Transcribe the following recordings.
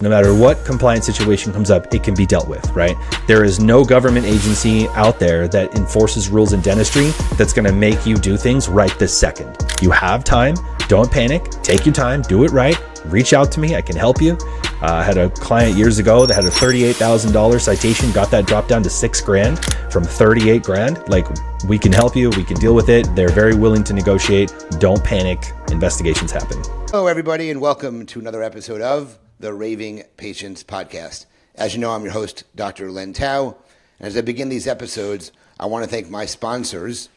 No matter what compliance situation comes up, it can be dealt with, right? There is no government agency out there that enforces rules in dentistry that's going to make you do things right this second. You have time. Don't panic. Take your time. Do it right. Reach out to me. I can help you. I had a client years ago that had a $38,000 citation, got that dropped down to $6,000 from 38 grand. Like, we can help you. We can deal with it. They're very willing to negotiate. Don't panic. Investigations happen. Hello, everybody, and welcome to another episode of the Raving Patients Podcast. As you know, I'm your host, Dr. Len Tau. And as I begin these episodes, I want to thank my sponsors,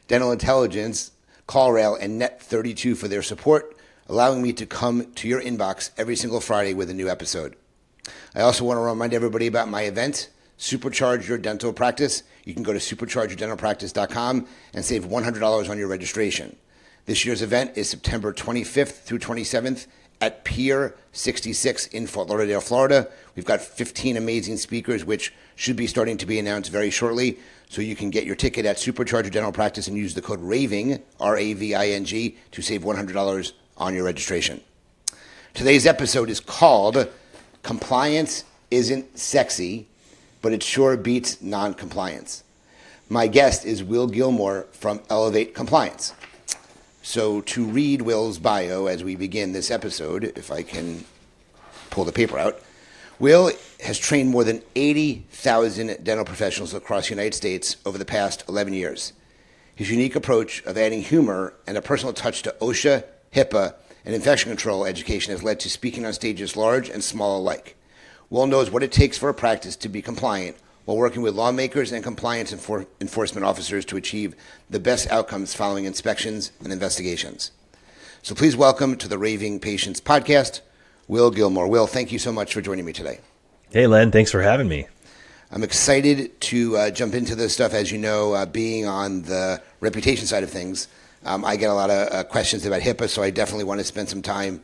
Dental Intelligence, CallRail, and Net32 for their support, allowing me to come to your inbox every single Friday with a new episode. I also want to remind everybody about my event, Supercharge Your Dental Practice. You can go to superchargeyourdentalpractice.com and save $100 on your registration. This year's event is September 25th through 27th at Pier 66 in Fort Lauderdale, Florida. We've got 15 amazing speakers, which should be starting to be announced very shortly. So you can get your ticket at Supercharge Your Dental Practice and use the code RAVING, R-A-V-I-N-G, to save $100 on your registration. Today's episode is called Compliance Isn't Sexy, but it sure beats non-compliance. My guest is Will Gilmore from Elevate Compliance. So to read Will's bio as we begin this episode, if I can pull the paper out, Will has trained more than 80,000 dental professionals across the United States over the past 11 years. His unique approach of adding humor and a personal touch to OSHA, HIPAA, and infection control education has led to speaking on stages large and small alike. Will knows what it takes for a practice to be compliant while working with lawmakers and compliance enforcement officers to achieve the best outcomes following inspections and investigations. So please welcome to the Raving Patients Podcast, Will Gilmore. Will, thank you so much for joining me today. Hey, Len, thanks for having me. I'm excited to jump into this stuff. As you know, being on the reputation side of things, I get a lot of questions about HIPAA, so I definitely want to spend some time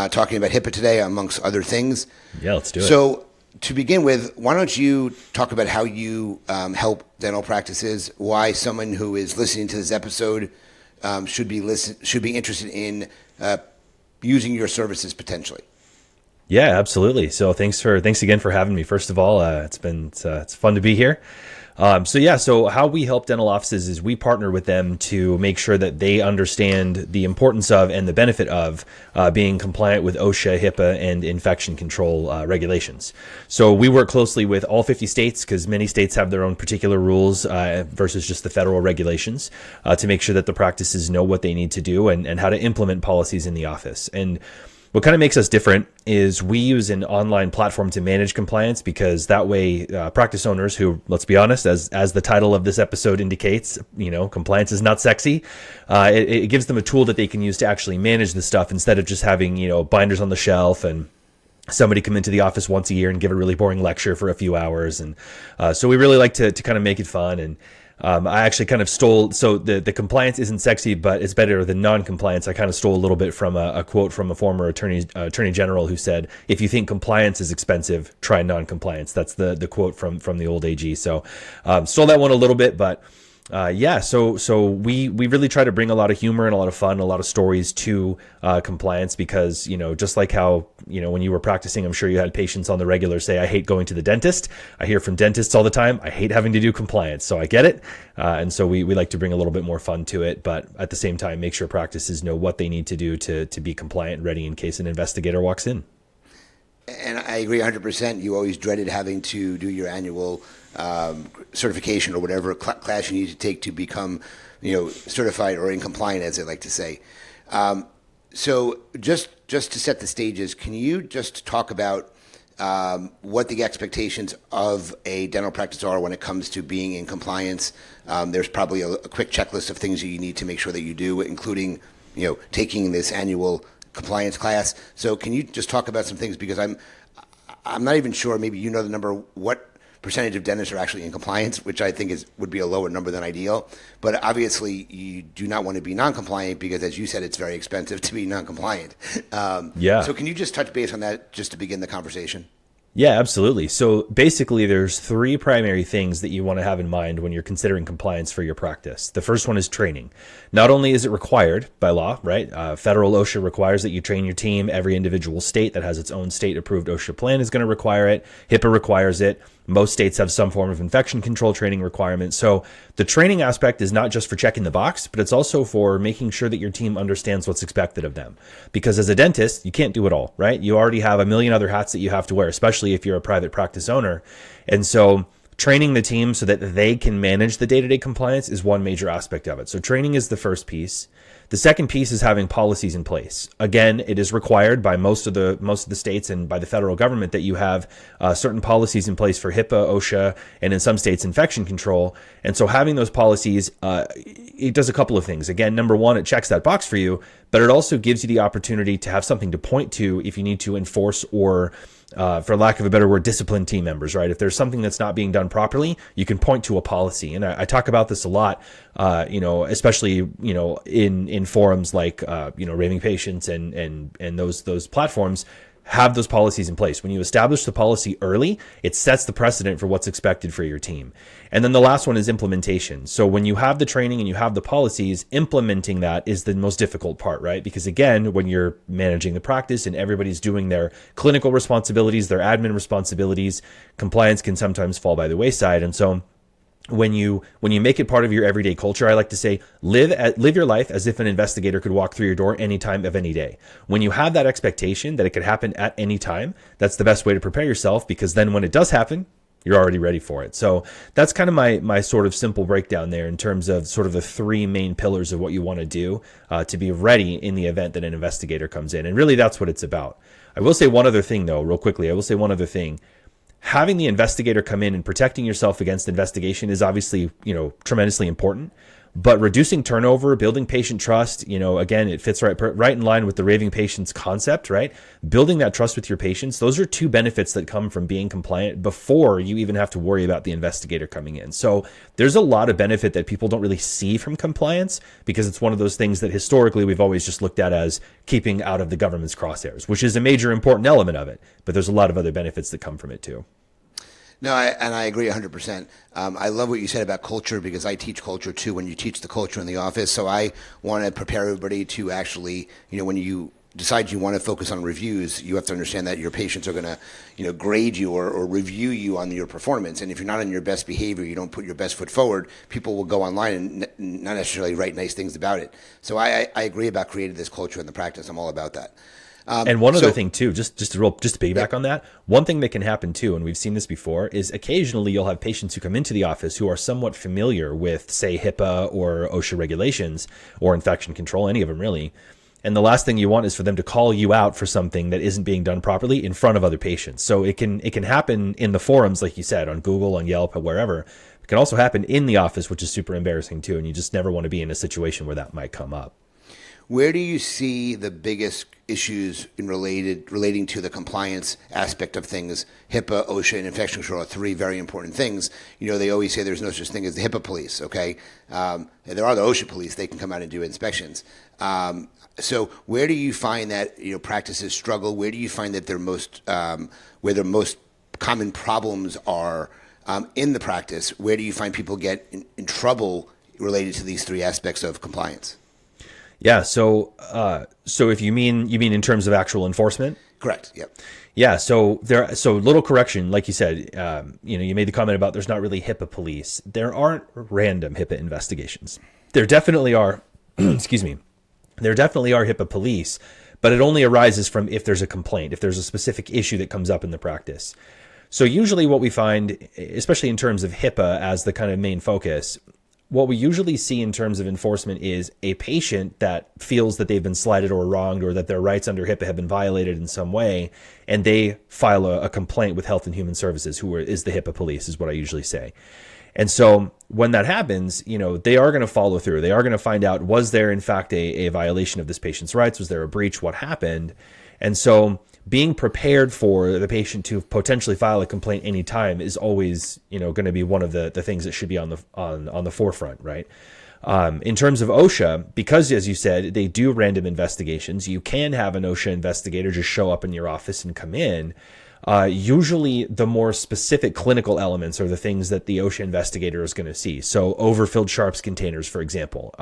talking about HIPAA today, amongst other things. Yeah, let's do it. So to begin with, why don't you talk about how you help dental practices, why someone who is listening to this episode should be interested in using your services potentially? Yeah, absolutely. So thanks again for having me. First of all, it's fun to be here. So how we help dental offices is we partner with them to make sure that they understand the importance of and the benefit of being compliant with OSHA, HIPAA, and infection control regulations. So we work closely with all 50 states because many states have their own particular rules versus just the federal regulations to make sure that the practices know what they need to do and how to implement policies in the office. And what kind of makes us different is we use an online platform to manage compliance because that way practice owners who, let's be honest, as the title of this episode indicates, compliance is not sexy. It gives them a tool that they can use to actually manage the stuff instead of just having, binders on the shelf and somebody come into the office once a year and give a really boring lecture for a few hours. And so we really like to kind of make it fun. And I actually kind of stole, so the compliance isn't sexy, but it's better than non-compliance. I kind of stole a little bit from a quote from a former attorney general who said, if you think compliance is expensive, try non-compliance. That's the quote from the old AG. So stole that one a little bit, but so we really try to bring a lot of humor and a lot of fun, a lot of stories to compliance because, just like how, when you were practicing, I'm sure you had patients on the regular say, I hate going to the dentist. I hear from dentists all the time, I hate having to do compliance. So I get it. And so we like to bring a little bit more fun to it, but at the same time, make sure practices know what they need to do to be compliant and ready in case an investigator walks in. And I agree 100%. You always dreaded having to do your annual certification or whatever class you need to take to become, certified or in compliant, as they like to say. So just to set the stages, can you just talk about what the expectations of a dental practice are when it comes to being in compliance? There's probably a quick checklist of things that you need to make sure that you do, including, taking this annual compliance class. So can you just talk about some things, because I'm not even sure, maybe you know the number, what percentage of dentists are actually in compliance, which I think would be a lower number than ideal. But obviously you do not want to be non-compliant because, as you said, it's very expensive to be non-compliant. So can you just touch base on that just to begin the conversation? Yeah, absolutely. So basically, there's three primary things that you want to have in mind when you're considering compliance for your practice. The first one is training. Not only is it required by law, right? Federal OSHA requires that you train your team. Every individual state that has its own state-approved OSHA plan is going to require it. HIPAA requires it. Most states have some form of infection control training requirement. So the training aspect is not just for checking the box, but it's also for making sure that your team understands what's expected of them. Because as a dentist, you can't do it all, right? You already have a million other hats that you have to wear, especially if you're a private practice owner. And so training the team so that they can manage the day-to-day compliance is one major aspect of it. So training is the first piece. The second piece is having policies in place. Again, it is required by most of the states and by the federal government that you have certain policies in place for HIPAA, OSHA, and in some states infection control. And so having those policies, it does a couple of things. Again, number one, it checks that box for you, but it also gives you the opportunity to have something to point to if you need to enforce or for lack of a better word, discipline team members, right? If there's something that's not being done properly, you can point to a policy. And I talk about this a lot, especially, in forums like, Raving Patients and those platforms have those policies in place. When you establish the policy early, it sets the precedent for what's expected for your team. And then the last one is implementation. So when you have the training and you have the policies, implementing that is the most difficult part, right? Because again, when you're managing the practice and everybody's doing their clinical responsibilities, their admin responsibilities, compliance can sometimes fall by the wayside. And so when you make it part of your everyday culture, I like to say, live your life as if an investigator could walk through your door any time of any day. When you have that expectation that it could happen at any time, that's the best way to prepare yourself, because then when it does happen, you're already ready for it. So that's kind of my sort of simple breakdown there in terms of sort of the three main pillars of what you want to do to be ready in the event that an investigator comes in. And really, that's what it's about. I will say one other thing, though, real quickly. Having the investigator come in and protecting yourself against investigation is obviously, tremendously important. But reducing turnover, building patient trust, again, it fits right in line with the raving patients concept, right? Building that trust with your patients, those are two benefits that come from being compliant before you even have to worry about the investigator coming in. So there's a lot of benefit that people don't really see from compliance, because it's one of those things that historically we've always just looked at as keeping out of the government's crosshairs, which is a major important element of it. But there's a lot of other benefits that come from it too. No, I agree 100%. I love what you said about culture, because I teach culture too when you teach the culture in the office. So I want to prepare everybody to actually, when you decide you want to focus on reviews, you have to understand that your patients are going to, grade you or review you on your performance. And if you're not on your best behavior, you don't put your best foot forward, people will go online and not necessarily write nice things about it. So I agree about creating this culture in the practice. I'm all about that. And one other thing too, just to piggyback on that, one thing that can happen too, and we've seen this before, is occasionally you'll have patients who come into the office who are somewhat familiar with, say, HIPAA or OSHA regulations or infection control, any of them really. And the last thing you want is for them to call you out for something that isn't being done properly in front of other patients. So it can happen in the forums, like you said, on Google, on Yelp, or wherever. It can also happen in the office, which is super embarrassing too. And you just never want to be in a situation where that might come up. Where do you see the biggest issues relating to the compliance aspect of things? HIPAA, OSHA, and infection control are three very important things. They always say there's no such thing as the HIPAA police, okay? There are the OSHA police. They can come out and do inspections. So where do you find that practices struggle? Where do you find that where their most common problems are in the practice? Where do you find people get in trouble related to these three aspects of compliance? Yeah. So if you mean in terms of actual enforcement? Correct. Yep. Yeah. So little correction, like you said, you made the comment about there's not really HIPAA police. There aren't random HIPAA investigations. There definitely are, excuse me, there definitely are HIPAA police, but it only arises from if there's a complaint, if there's a specific issue that comes up in the practice. So usually what we find, especially in terms of HIPAA as the kind of main focus, what we usually see in terms of enforcement is a patient that feels that they've been slighted or wronged, or that their rights under HIPAA have been violated in some way, and they file a complaint with Health and Human Services, who is the HIPAA police, is what I usually say. And so when that happens, they are going to follow through. They are going to find out, was there in fact a violation of this patient's rights? Was there a breach? What happened? And so being prepared for the patient to potentially file a complaint anytime is always, going to be one of the things that should be on the forefront, right? In terms of OSHA, because as you said, they do random investigations, you can have an OSHA investigator just show up in your office and come in. Usually the more specific clinical elements are the things that the OSHA investigator is going to see. So overfilled sharps containers, for example,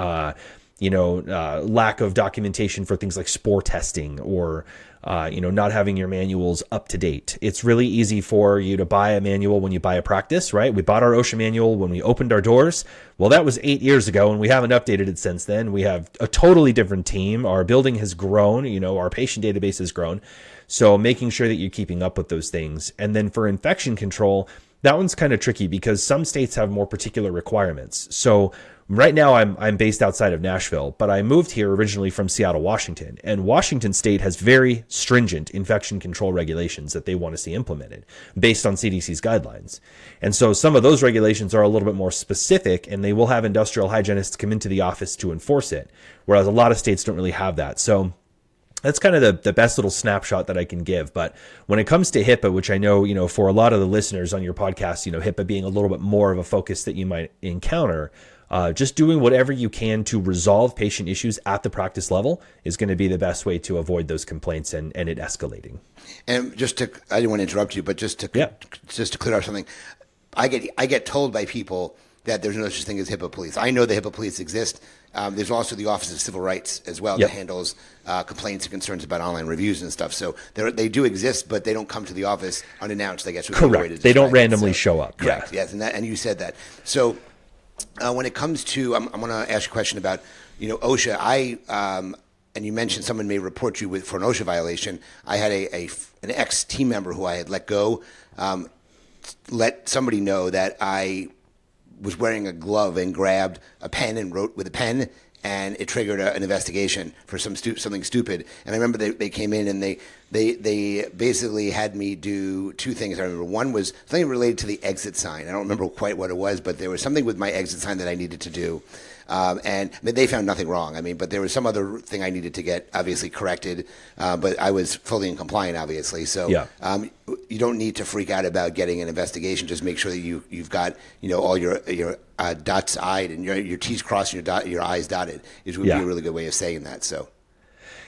lack of documentation for things like spore testing, or not having your manuals up to date. It's really easy for you to buy a manual when you buy a practice, right? We bought our OSHA manual when we opened our doors. Well, that was 8 years ago, and we haven't updated it since then. We have a totally different team. Our building has grown, our patient database has grown. So making sure that you're keeping up with those things. And then for infection control, that one's kind of tricky because some states have more particular requirements. So right now I'm based outside of Nashville, but I moved here originally from Seattle, Washington. And Washington State has very stringent infection control regulations that they want to see implemented based on CDC's guidelines. And so some of those regulations are a little bit more specific, and they will have industrial hygienists come into the office to enforce it, whereas a lot of states don't really have that. So that's kind of the best little snapshot that I can give. But when it comes to HIPAA, which I know, for a lot of the listeners on your podcast, HIPAA being a little bit more of a focus that you might encounter, just doing whatever you can to resolve patient issues at the practice level is going to be the best way to avoid those complaints and it escalating. And I didn't want to interrupt you, but just to clear up something, I get told by people that there's no such thing as HIPAA police. I know the HIPAA police exist. There's also the Office of Civil Rights as well that handles complaints and concerns about online reviews and stuff. So they do exist, but they don't come to the office unannounced, I guess. Correct. They don't randomly show up. Correct. Yes, and you said that. So when it comes to, I'm going to ask you a question about, OSHA. And you mentioned someone may report you for an OSHA violation. I had an ex-team member who I had let go, let somebody know that I was wearing a glove and grabbed a pen and wrote with a pen, and it triggered an investigation for something stupid. And I remember they came in and they basically had me do two things. I remember one was something related to the exit sign. I don't remember quite what it was, but there was something with my exit sign that I needed to do. And they found nothing wrong. But there was some other thing I needed to get obviously corrected, but I was fully in compliant, obviously. So you don't need to freak out about getting an investigation. Just make sure that you've got all your dots I'd and your T's crossed and your I's dotted. It would be a really good way of saying that. So.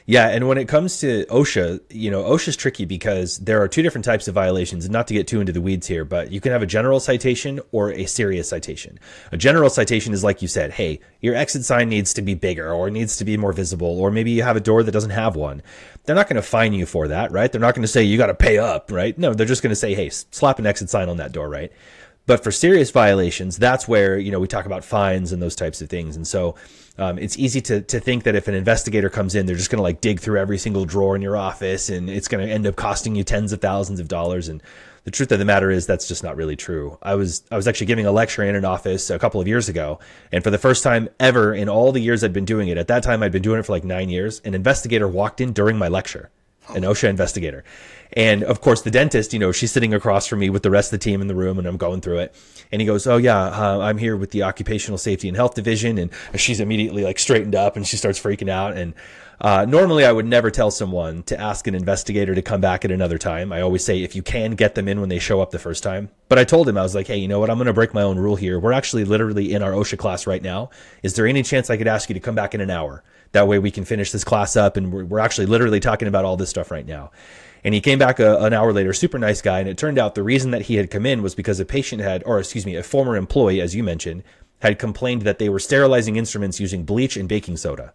Yeah, and when it comes to OSHA, OSHA's tricky because there are two different types of violations. And not to get too into the weeds here, but you can have a general citation or a serious citation. A general citation is like you said, hey, your exit sign needs to be bigger or needs to be more visible, or maybe you have a door that doesn't have one. They're not going to fine you for that, right? They're not going to say you got to pay up, right? No, they're just going to say, hey, slap an exit sign on that door, right? But for serious violations, that's where, we talk about fines and those types of things. And so it's easy to think that if an investigator comes in, they're just going to dig through every single drawer in your office and it's going to end up costing you tens of thousands of dollars. And the truth of the matter is that's just not really true. I was actually giving a lecture in an office a couple of years ago. And for the first time ever in all the years I'd been doing it, at that time I'd been doing it for like 9 years, an investigator walked in during my lecture. An OSHA investigator. And of course, the dentist, she's sitting across from me with the rest of the team in the room and I'm going through it. And he goes, oh yeah, I'm here with the Occupational Safety and Health Division. And she's immediately straightened up and she starts freaking out. And normally I would never tell someone to ask an investigator to come back at another time. I always say, if you can, get them in when they show up the first time. But I told him, I was like, hey, you know what? I'm going to break my own rule here. We're actually literally in our OSHA class right now. Is there any chance I could ask you to come back in an hour? That way we can finish this class up, and we're actually literally talking about all this stuff right now. And he came back an hour later, super nice guy. And it turned out the reason that he had come in was because a former employee, as you mentioned, had complained that they were sterilizing instruments using bleach and baking soda.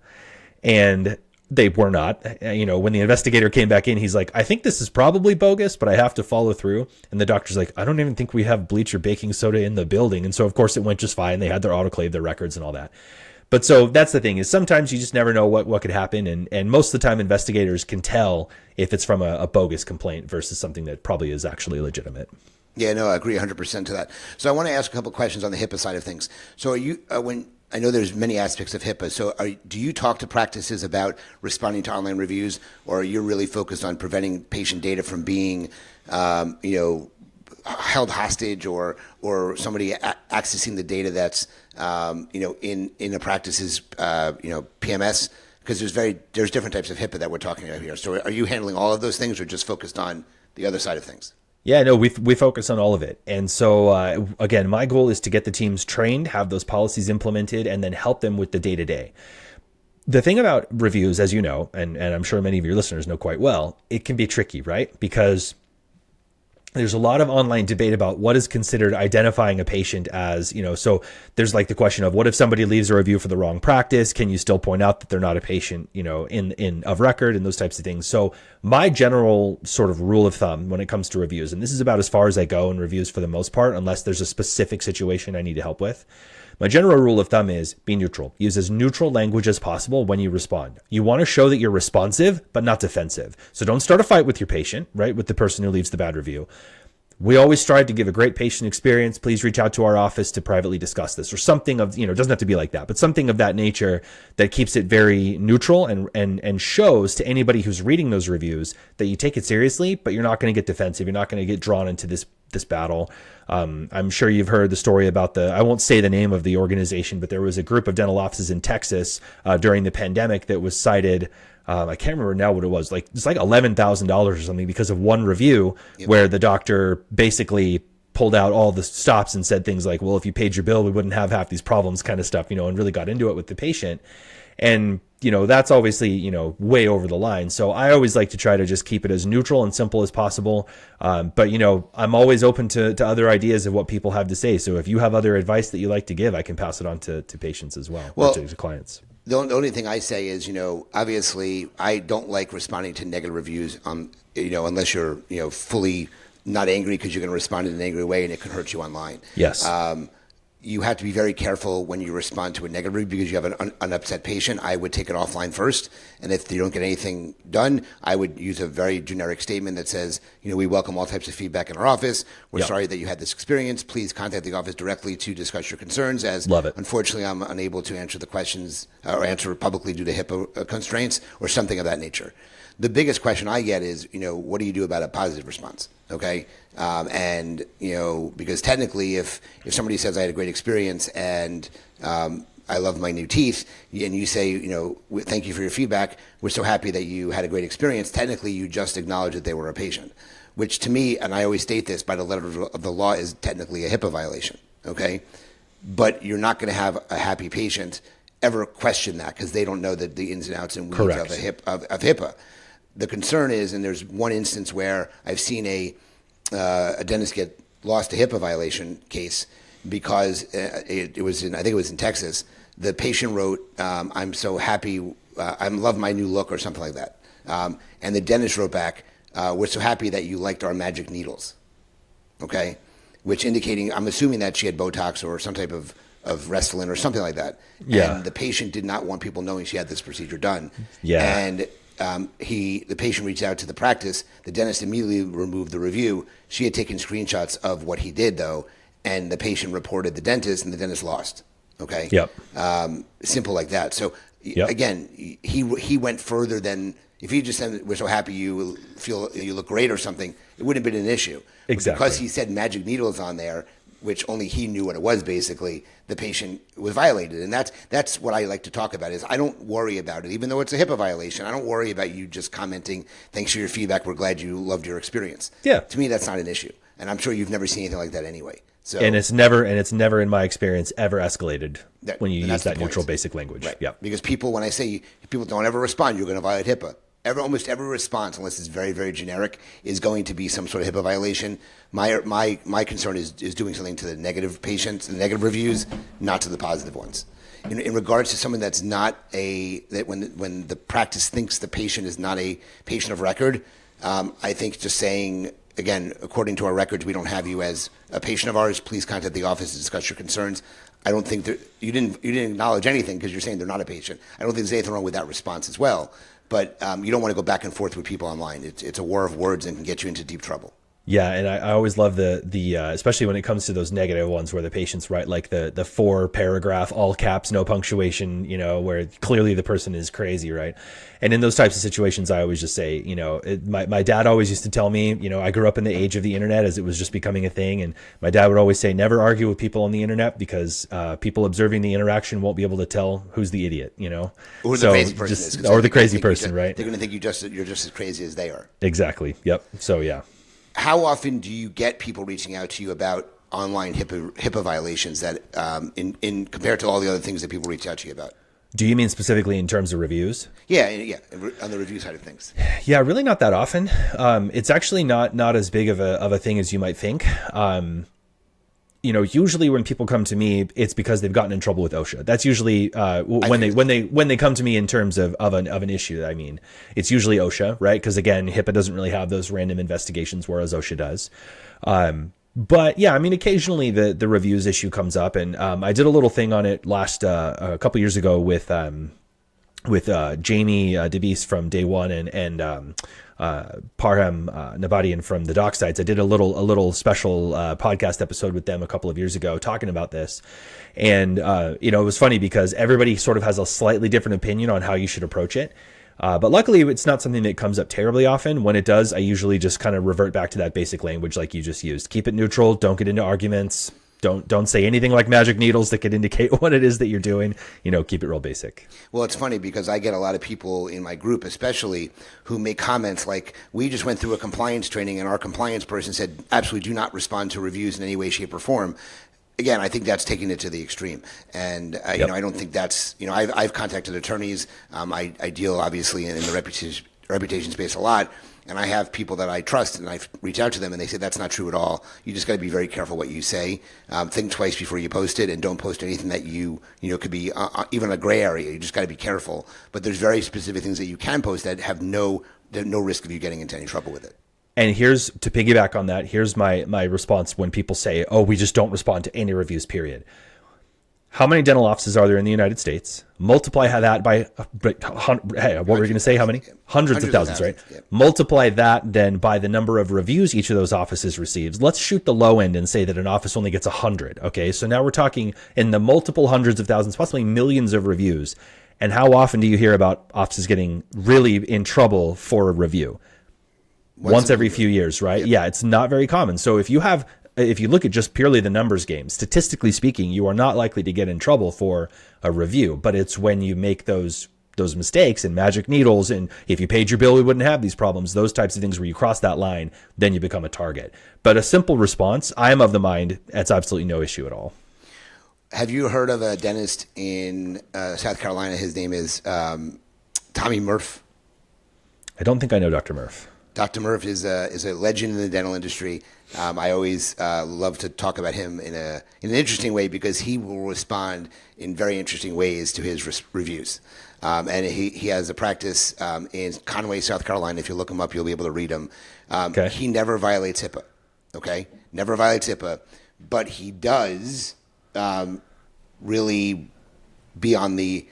And they were not. When the investigator came back in, he's like, I think this is probably bogus, but I have to follow through. And the doctor's like, I don't even think we have bleach or baking soda in the building. And so, of course, it went just fine. They had their autoclave, their records and all that. But so that's the thing, is sometimes you just never know what could happen. And most of the time investigators can tell if it's from a bogus complaint versus something that probably is actually legitimate. Yeah, no, I agree 100% to that. So I want to ask a couple of questions on the HIPAA side of things. So are you, I know there's many aspects of HIPAA, so do you talk to practices about responding to online reviews, or are you really focused on preventing patient data from being, held hostage or somebody accessing the data that's in a practice's PMS? Because there's different types of HIPAA that we're talking about here. So are you handling all of those things or just focused on the other side of things? Yeah, no, we focus on all of it. And so, again, my goal is to get the teams trained, have those policies implemented, and then help them with the day-to-day. The thing about reviews, as you know, and I'm sure many of your listeners know quite well, it can be tricky, right? Because there's a lot of online debate about what is considered identifying a patient as, so there's like the question of what if somebody leaves a review for the wrong practice? Can you still point out that they're not a patient, in of record and those types of things? So my general sort of rule of thumb when it comes to reviews, and this is about as far as I go in reviews for the most part, unless there's a specific situation I need help with. My general rule of thumb is be neutral. Use as neutral language as possible when you respond. You want to show that you're responsive, but not defensive. So don't start a fight with your patient, right? With the person who leaves the bad review. We always strive to give a great patient experience. Please reach out to our office to privately discuss this, or something of, it doesn't have to be like that, but something of that nature that keeps it very neutral and shows to anybody who's reading those reviews that you take it seriously, but you're not going to get defensive. You're not going to get drawn into this battle. I'm sure you've heard the story about I won't say the name of the organization, but there was a group of dental offices in Texas during the pandemic that was cited. I can't remember now what it was. It's like $11,000 or something because of one review where the doctor basically pulled out all the stops and said things like, well, if you paid your bill, we wouldn't have half these problems kind of stuff, and really got into it with the patient. And, that's obviously, way over the line. So I always like to try to just keep it as neutral and simple as possible. But, I'm always open to other ideas of what people have to say. So if you have other advice that you like to give, I can pass it on to patients as well, or to clients. The only thing I say is, obviously I don't like responding to negative reviews, unless you're, fully not angry because you're going to respond in an angry way and it can hurt you online. Yes. You have to be very careful when you respond to a negative review because you have an upset patient. I would take it offline first. And if you don't get anything done, I would use a very generic statement that says, we welcome all types of feedback in our office. We're sorry that you had this experience. Please contact the office directly to discuss your concerns, as Love it. Unfortunately, I'm unable to answer the questions or answer publicly due to HIPAA constraints or something of that nature. The biggest question I get is, what do you do about a positive response? Okay. Because technically if somebody says I had a great experience and, I love my new teeth, and you say, thank you for your feedback. We're so happy that you had a great experience. Technically, you just acknowledge that they were a patient, which to me, and I always state this by the letter of the law, is technically a HIPAA violation. Okay. But you're not going to have a happy patient ever question that because they don't know the ins and outs and weeds of HIPAA. The concern is, and there's one instance where I've seen a dentist get lost a HIPAA violation case because it was in Texas. The patient wrote, "I'm so happy, I love my new look," or something like that. And the dentist wrote back, "We're so happy that you liked our magic needles." Okay, which indicating, I'm assuming that she had Botox or some type of Restylane or something like that. Yeah. And the patient did not want people knowing she had this procedure done. Yeah. And the patient reached out to the practice. The dentist immediately removed the review. She had taken screenshots of what he did, though, and the patient reported the dentist, and the dentist lost. Okay. Yep. Simple like that. So again, he went further than if he just said, "We're so happy you feel you look great" or something. It wouldn't have been an issue. Exactly. But because he said magic needles on there, which only he knew what it was, basically, the patient was violated. And that's what I like to talk about is I don't worry about it. Even though it's a HIPAA violation, I don't worry about you just commenting, "Thanks for your feedback. We're glad you loved your experience." Yeah. To me, that's not an issue. And I'm sure you've never seen anything like that anyway. So, and it's never in my experience ever escalated when you use that the neutral point. basic language. Right. Yeah. Because when I say people don't ever respond, you're going to violate HIPAA. Almost every response, unless it's very, very generic, is going to be some sort of HIPAA violation. My concern is doing something to the negative patients, the negative reviews, not to the positive ones. In regards to someone that's not when the practice thinks the patient is not a patient of record, I think just saying, again, according to our records, we don't have you as a patient of ours. Please contact the office to discuss your concerns. I don't think that you didn't acknowledge anything because you're saying they're not a patient. I don't think there's anything wrong with that response as well. But you don't want to go back and forth with people online. It's a war of words and can get you into deep trouble. Yeah, and I always love the especially when it comes to those negative ones where the patients write like the 4-paragraph, all caps, no punctuation, where clearly the person is crazy, right? And in those types of situations, I always just say, my dad always used to tell me, I grew up in the age of the internet as it was just becoming a thing. And my dad would always say, never argue with people on the internet because people observing the interaction won't be able to tell who's the idiot, Or the crazy person or the crazy person, right? They're going to think you're just as crazy as they are. Exactly. Yep. So, yeah. How often do you get people reaching out to you about online HIPAA violations that in compared to all the other things that people reach out to you about? Do you mean specifically in terms of reviews? Yeah, on the review side of things. Yeah, really not that often. It's actually not as big of a thing as you might think. Usually when people come to me, it's because they've gotten in trouble with OSHA. That's usually when they come to me in terms of an issue. I mean, it's usually OSHA, right? Because again, HIPAA doesn't really have those random investigations, whereas OSHA does. But yeah, I mean, occasionally the reviews issue comes up, and I did a little thing on it a couple years ago with Jamie DeBeese from Day One and Parham Nabadian from the Doc Sites. I did a little special podcast episode with them a couple of years ago talking about this, and it was funny because everybody sort of has a slightly different opinion on how you should approach it. But luckily, it's not something that comes up terribly often. When it does, I usually just kind of revert back to that basic language like you just used. Keep it neutral. Don't get into arguments. Don't say anything like magic needles that could indicate what it is that you're doing. Keep it real basic. Well, it's funny because I get a lot of people in my group, especially, who make comments like, we just went through a compliance training and our compliance person said, absolutely do not respond to reviews in any way, shape, or form. Again, I think that's taking it to the extreme. And, I don't think that's, I've contacted attorneys. I deal obviously in the reputation space a lot. And I have people that I trust, and I've reached out to them, and they say that's not true at all. You just got to be very careful what you say. Think twice before you post it, and don't post anything that could be even a gray area. You just got to be careful. But there's very specific things that you can post that have no risk of you getting into any trouble with it. And here's, to piggyback on that, here's my response when people say, oh, we just don't respond to any reviews, period. How many dental offices are there in the United States? Multiply that by, what were you going to say? How many? Hundreds of thousands, right? Yeah. Multiply that then by the number of reviews each of those offices receives. Let's shoot the low end and say that an office only gets 100. Okay, so now we're talking in the multiple hundreds of thousands, possibly millions of reviews. And how often do you hear about offices getting really in trouble for a review? Once every few years, right? Yep. Yeah, it's not very common. So if you look at just purely the numbers game, statistically speaking, you are not likely to get in trouble for a review. But it's when you make those mistakes and magic needles, and if you paid your bill, we wouldn't have these problems. Those types of things where you cross that line, then you become a target. But a simple response, I am of the mind, that's absolutely no issue at all. Have you heard of a dentist in South Carolina? His name is Tommy Murph. I don't think I know Dr. Murph. Dr. Murph is a legend in the dental industry. I always love to talk about him in an interesting way because he will respond in very interesting ways to his reviews. And he has a practice in Conway, South Carolina. If you look him up, you'll be able to read him. Okay. He never violates HIPAA. Okay, never violates HIPAA, but he does really be on the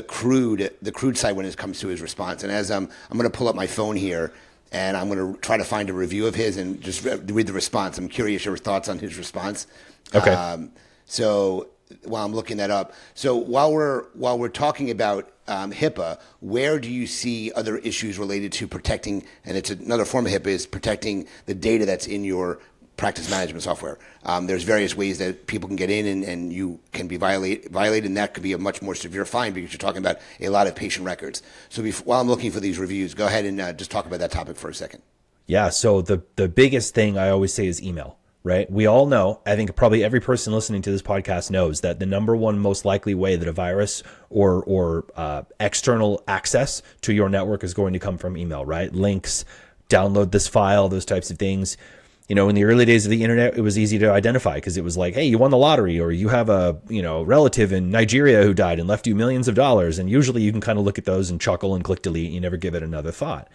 crude side when it comes to his response. And as I'm going to pull up my phone here. And I'm going to try to find a review of his and just read the response. I'm curious your thoughts on his response. Okay. So while I'm looking that up, so while we're talking about HIPAA, where do you see other issues related to protecting? And it's another form of HIPAA is protecting the data that's in your practice management software. There's various ways that people can get in and you can be violated, and that could be a much more severe fine because you're talking about a lot of patient records. So while I'm looking for these reviews, go ahead and just talk about that topic for a second. Yeah, so the biggest thing I always say is email, right? We all know, I think probably every person listening to this podcast knows that the number one most likely way that a virus or external access to your network is going to come from email, right? Links, download this file, those types of things. In the early days of the internet, it was easy to identify because it was like, hey, you won the lottery, or you have a relative in Nigeria who died and left you millions of dollars. And usually you can kind of look at those and chuckle and click delete. And you never give it another thought.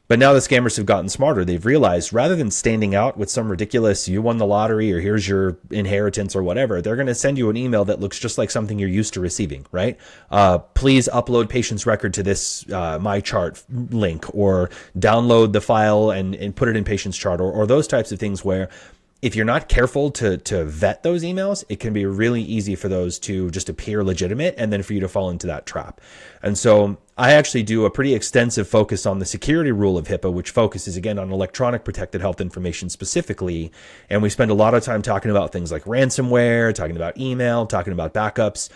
But now the scammers have gotten smarter. They've realized rather than standing out with some ridiculous, you won the lottery or here's your inheritance or whatever, they're going to send you an email that looks just like something you're used to receiving, right? Please upload patient's record to this My Chart link, or download the file and put it in patient's chart, or those types of things where if you're not careful to vet those emails, it can be really easy for those to just appear legitimate and then for you to fall into that trap. And so I actually do a pretty extensive focus on the security rule of HIPAA, which focuses again on electronic protected health information specifically. And we spend a lot of time talking about things like ransomware, talking about email, talking about backups.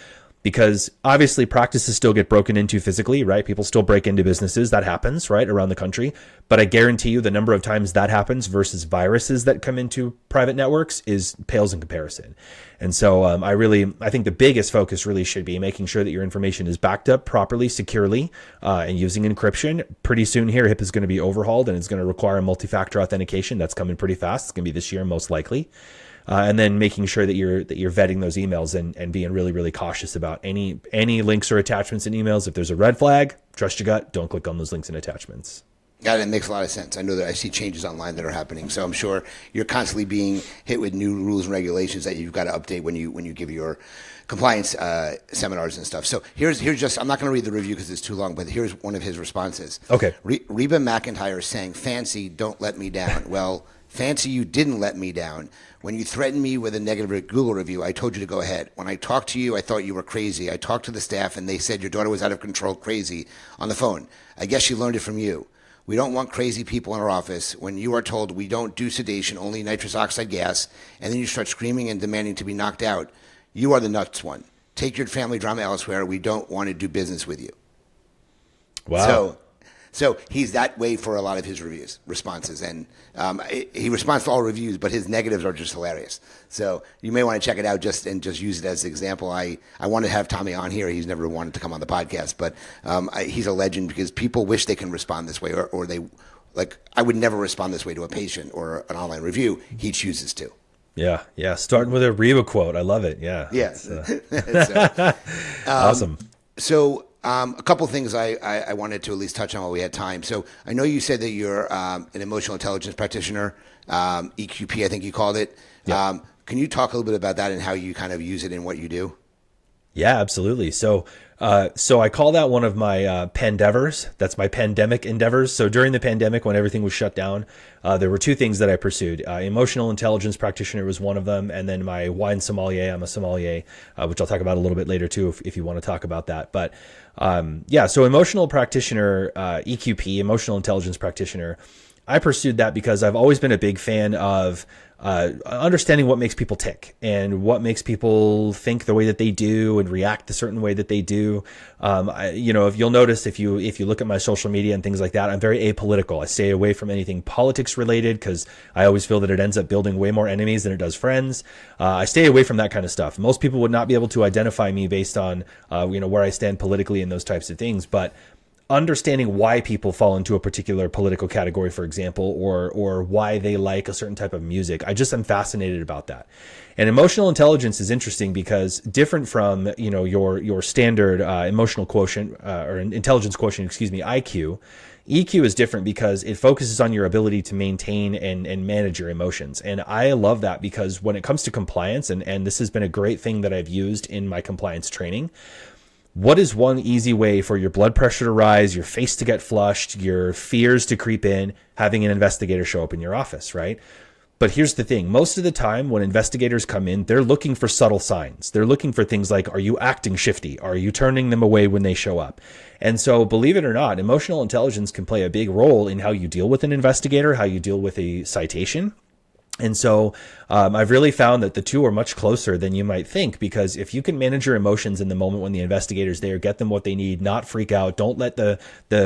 because obviously practices still get broken into physically, right? People still break into businesses. That happens, right, around the country. But I guarantee you the number of times that happens versus viruses that come into private networks is pales in comparison. And so I think the biggest focus really should be making sure that your information is backed up properly, securely, and using encryption. Pretty soon here, HIPAA is going to be overhauled, and it's going to require multi-factor authentication. That's coming pretty fast. It's going to be this year, most likely. And then making sure that you're vetting those emails and being really, really cautious about any links or attachments in emails. If there's a red flag, trust your gut. Don't click on those links and attachments. Yeah, that makes a lot of sense. I know that I see changes online that are happening, so I'm sure you're constantly being hit with new rules and regulations that you've got to update when you give your compliance seminars and stuff. So here's just, I'm not going to read the review because it's too long, but here's one of his responses. Okay. Reba McIntyre is saying, "Fancy, don't let me down." Well, Fancy, you didn't let me down. When you threatened me with a negative Google review, I told you to go ahead. When I talked to you, I thought you were crazy. I talked to the staff, and they said your daughter was out of control, crazy, on the phone. I guess she learned it from you. We don't want crazy people in our office. When you are told we don't do sedation, only nitrous oxide gas, and then you start screaming and demanding to be knocked out, you are the nuts one. Take your family drama elsewhere. We don't want to do business with you. Wow. So he's that way for a lot of his responses. And he responds to all reviews, but his negatives are just hilarious. So you may want to check it out just use it as an example. I want to have Tommy on here. He's never wanted to come on the podcast, but he's a legend because people wish they can respond this way, or they, like, I would never respond this way to a patient or an online review. He chooses to. Yeah. Starting with a Reba quote. I love it. Yeah. Awesome. So a couple of things I wanted to at least touch on while we had time. So I know you said that you're an emotional intelligence practitioner, EQP, I think you called it. Yeah. Can you talk a little bit about that and how you kind of use it in what you do? Yeah, absolutely. So I call that one of my pandevers. That's my pandemic endeavors. So during the pandemic, when everything was shut down, there were two things that I pursued. Emotional intelligence practitioner was one of them. And then my wine sommelier, I'm a sommelier, which I'll talk about a little bit later too, if you want to talk about that. But so emotional practitioner, EQP, emotional intelligence practitioner, I pursued that because I've always been a big fan of understanding what makes people tick and what makes people think the way that they do and react the certain way that they do. If you'll notice, if you look at my social media and things like that, I'm very apolitical. I stay away from anything politics related because I always feel that it ends up building way more enemies than it does friends. I stay away from that kind of stuff. Most people would not be able to identify me based on where I stand politically and those types of things, but understanding why people fall into a particular political category, for example, or why they like a certain type of music. I'm fascinated about that. And emotional intelligence is interesting because different from, your standard emotional quotient or intelligence quotient, IQ, EQ is different because it focuses on your ability to maintain and manage your emotions. And I love that because when it comes to compliance, and this has been a great thing that I've used in my compliance training, what is one easy way for your blood pressure to rise, your face to get flushed, your fears to creep in, having an investigator show up in your office, right? But here's the thing. Most of the time when investigators come in, they're looking for subtle signs. They're looking for things like, are you acting shifty? Are you turning them away when they show up? And so, believe it or not, emotional intelligence can play a big role in how you deal with an investigator, how you deal with a citation. And so I've really found that the two are much closer than you might think, because if you can manage your emotions in the moment when the investigator's there, get them what they need, not freak out, don't let the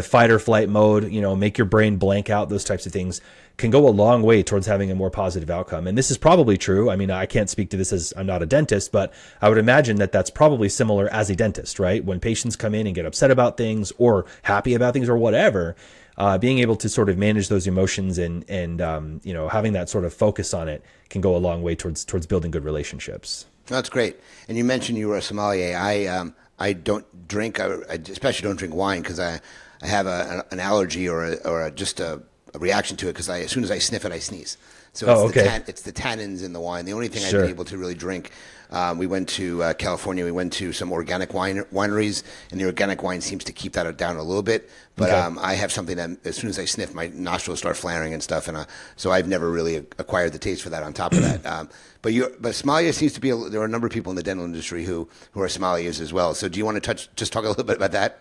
fight or flight mode, make your brain blank out, those types of things can go a long way towards having a more positive outcome. And this is probably true. I mean, I can't speak to this as I'm not a dentist, but I would imagine that that's probably similar as a dentist, right? When patients come in and get upset about things or happy about things or whatever, being able to sort of manage those emotions and having that sort of focus on it can go a long way towards building good relationships. That's great. And you mentioned you were a sommelier. I don't drink. I especially don't drink wine because I have an allergy or just a reaction to it because as soon as I sniff it, I sneeze. So it's the tannins in the wine. The only thing Sure. I've been able to really drink. We went to California. We went to some organic wineries, and the organic wine seems to keep that down a little bit. But Okay. I have something that as soon as I sniff, my nostrils start flaring and stuff, and so I've never really acquired the taste for that. On top of that, but sommelier seems to be there are a number of people in the dental industry who are sommeliers as well. So do you want to just talk a little bit about that?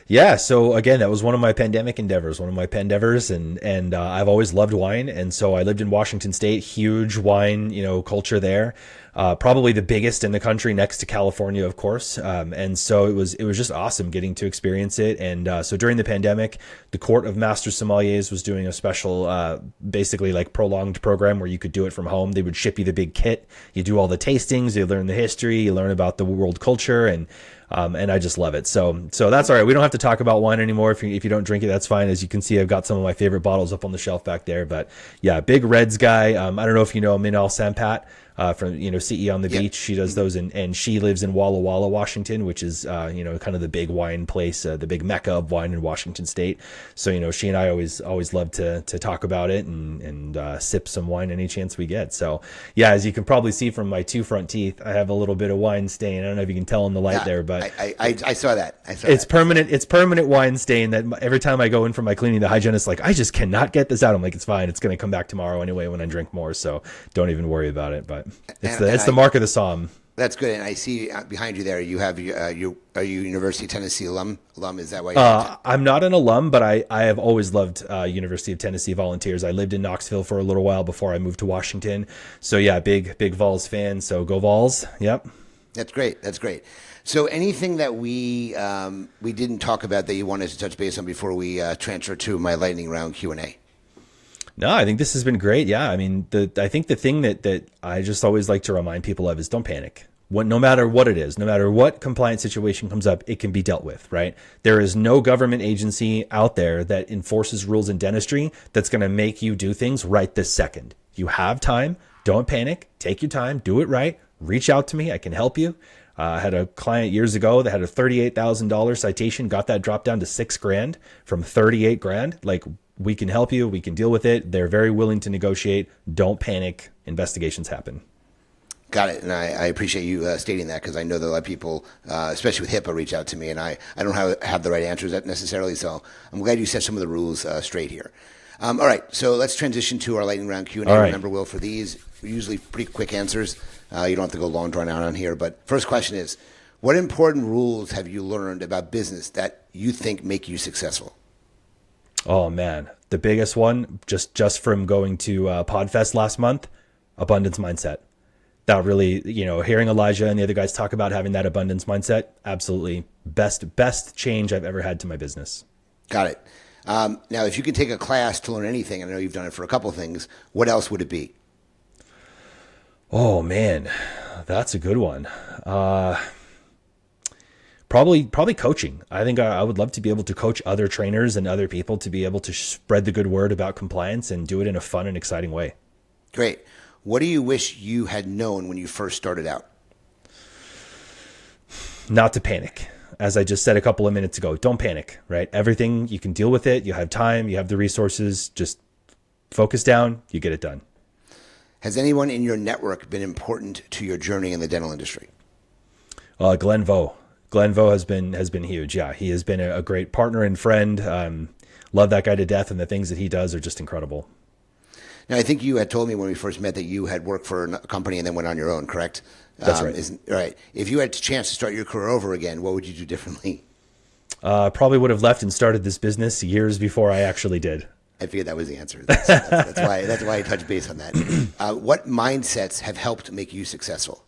Yeah. So again, that was one of my pandemic endeavors, and I've always loved wine. And so I lived in Washington State, huge wine, culture there. probably the biggest in the country next to California, of course. And so it was just awesome getting to experience it. And so during the pandemic, the Court of Master Sommeliers was doing a special, basically like prolonged program where you could do it from home. They would ship you the big kit. You do all the tastings, you learn the history, you learn about the world culture, and I just love it. So that's all right. We don't have to talk about wine anymore. If you don't drink it, that's fine. As you can see, I've got some of my favorite bottles up on the shelf back there. But yeah, big Reds guy. I don't know if you know Minal Sampat. From CE on the Beach. She does those, and she lives in Walla Walla, Washington, which is kind of the big wine place, the big mecca of wine in Washington State. So she and I always love to talk about it and sip some wine any chance we get. So yeah, as you can probably see from my two front teeth, I have a little bit of wine stain. I don't know if you can tell in the light there, but I saw that. It's permanent. It's permanent wine stain that every time I go in for my cleaning, the hygienist's like, I just cannot get this out. I'm like, it's fine. It's going to come back tomorrow anyway when I drink more. So don't even worry about it. But it's the mark of the Somm. That's good. And I see behind you there, you have are you University of Tennessee alum? Is that why? I'm not an alum, but I have always loved University of Tennessee Volunteers. I lived in Knoxville for a little while before I moved to Washington. So yeah, big Vols fan. So go Vols. Yep. That's great. So anything that we didn't talk about that you wanted to touch base on before we transfer to my lightning round Q&A? No, I think this has been great. Yeah, I mean, I think the thing that I just always like to remind people of is don't panic. No matter what it is, no matter what compliance situation comes up, it can be dealt with, right? There is no government agency out there that enforces rules in dentistry that's going to make you do things right this second. You have time. Don't panic. Take your time. Do it right. Reach out to me. I can help you. I had a client years ago that had a $38,000 citation, got that dropped down to $6,000 from $38,000. Like, we can help you. We can deal with it. They're very willing to negotiate. Don't panic. Investigations happen. Got it. And I appreciate you stating that, because I know that a lot of people, especially with HIPAA, reach out to me, and I don't have the right answers necessarily. So I'm glad you set some of the rules straight here. All right. So let's transition to our lightning round Q&A. Right. Remember, Will, for these, usually pretty quick answers. You don't have to go long drawn out on here. But first question is, what important rules have you learned about business that you think make you successful? Oh man, the biggest one, just from going to Podfest last month, abundance mindset. That really, hearing Elijah and the other guys talk about having that abundance mindset, absolutely best change I've ever had to my business. Got it. Now, if you could take a class to learn anything, I know you've done it for a couple of things, what else would it be? Oh man, that's a good one. Probably coaching. I think I would love to be able to coach other trainers and other people to be able to spread the good word about compliance and do it in a fun and exciting way. Great. What do you wish you had known when you first started out? Not to panic. As I just said a couple of minutes ago, don't panic, right? Everything, you can deal with it. You have time, you have the resources. Just focus down, you get it done. Has anyone in your network been important to your journey in the dental industry? Glenn Vo. Glenn Vo has been huge. Yeah, he has been a great partner and friend. Love that guy to death, and the things that he does are just incredible. Now, I think you had told me when we first met that you had worked for a company and then went on your own, correct? That's right. Right. If you had a chance to start your career over again, what would you do differently? Probably would have left and started this business years before I actually did. I figured that was the answer. That's why I touched base on that. What mindsets have helped make you successful?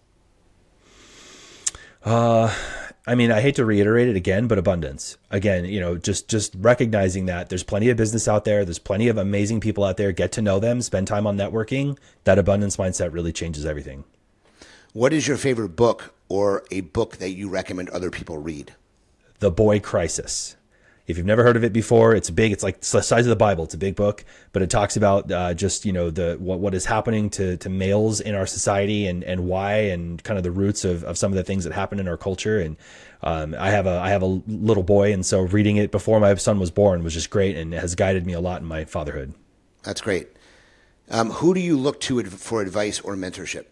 I mean, I hate to reiterate it again, but abundance. Again, just recognizing that there's plenty of business out there. There's plenty of amazing people out there. Get to know them, spend time on networking. That abundance mindset really changes everything. What is your favorite book or a book that you recommend other people read? The Boy Crisis. If you've never heard of it before, it's big. It's like the size of the Bible. It's a big book, but it talks about what is happening to males in our society and why, and kind of the roots of some of the things that happen in our culture. And I have a little boy, and so reading it before my son was born was just great, and it has guided me a lot in my fatherhood. That's great. Who do you look to for advice or mentorship?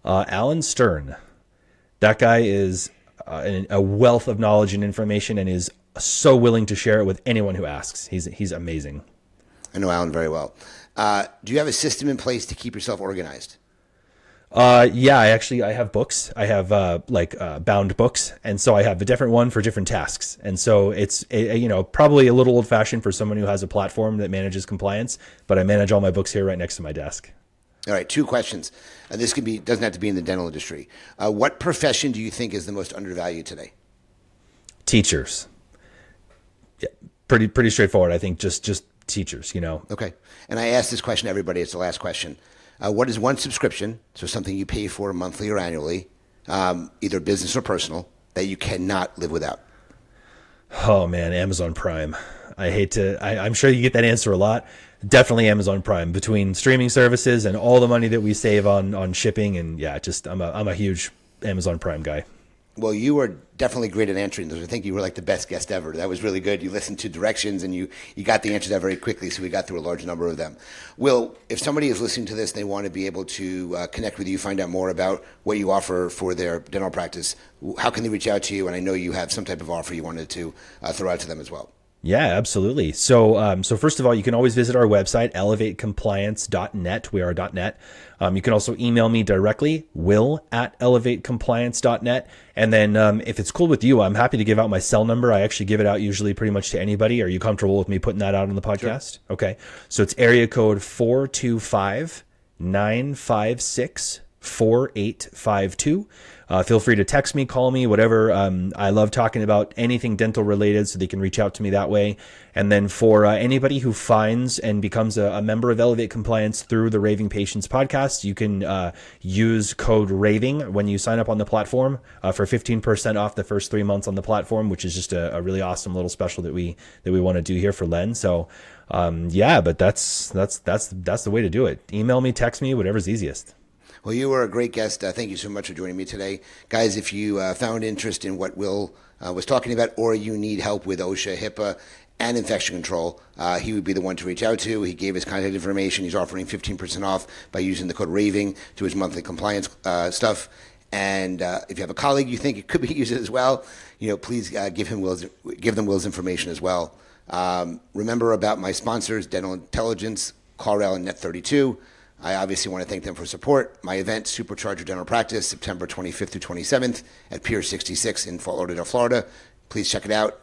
Alan Stern. That guy is a wealth of knowledge and information, and is so willing to share it with anyone who asks. He's amazing. I know Alan very well. Do you have a system in place to keep yourself organized? Yeah, I have books. I have bound books, and so I have a different one for different tasks. And so it's probably a little old fashioned for someone who has a platform that manages compliance, but I manage all my books here right next to my desk. All right, two questions. This doesn't have to be in the dental industry. What profession do you think is the most undervalued today? Teachers. Yeah, pretty straightforward. I think just teachers. Okay. And I ask this question to everybody. It's the last question. What is one subscription, so something you pay for monthly or annually, either business or personal, that you cannot live without? Oh man, Amazon Prime. I'm sure you get that answer a lot. Definitely Amazon Prime, between streaming services and all the money that we save on shipping. And yeah, I'm a huge Amazon Prime guy. Well, you were definitely great at answering those. I think you were like the best guest ever. That was really good. You listened to directions and you got the answers out very quickly, so we got through a large number of them. Will, if somebody is listening to this and they want to be able to connect with you, find out more about what you offer for their dental practice, how can they reach out to you? And I know you have some type of offer you wanted to throw out to them as well. Yeah, absolutely. So first of all, you can always visit our website, elevatecompliance.net. We are .net. You can also email me directly, will@elevatecompliance.net. And then if it's cool with you, I'm happy to give out my cell number. I actually give it out usually pretty much to anybody. Are you comfortable with me putting that out on the podcast? Sure. Okay. So it's area code 425-956-4852. Feel free to text me, call me, whatever. I love talking about anything dental related, so they can reach out to me that way. And then for anybody who finds and becomes a member of Elevate Compliance through the Raving Patients podcast, you can use code RAVING when you sign up on the platform for 15% off the first 3 months on the platform, which is just a really awesome little special that we want to do here for Len. So yeah, but that's the way to do it. Email me, text me, whatever's easiest. Well, you were a great guest. Thank you so much for joining me today. Guys, if you found interest in what Will was talking about, or you need help with OSHA, HIPAA, and infection control, he would be the one to reach out to. He gave his contact information. He's offering 15% off by using the code RAVING to his monthly compliance stuff. And if you have a colleague you think it could be used as well, please give them Will's information as well. Remember about my sponsors, Dental Intelligence, CallRail, and Net32. I obviously want to thank them for support. My event, Supercharger Dental Practice, September 25th through 27th at Pier 66 in Fort Lauderdale, Florida. Please check it out.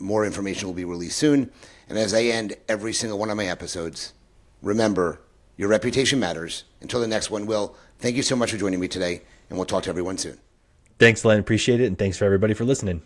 More information will be released soon. And as I end every single one of my episodes, remember, your reputation matters. Until the next one, Will, thank you so much for joining me today, and we'll talk to everyone soon. Thanks, Len. Appreciate it, and thanks for everybody for listening.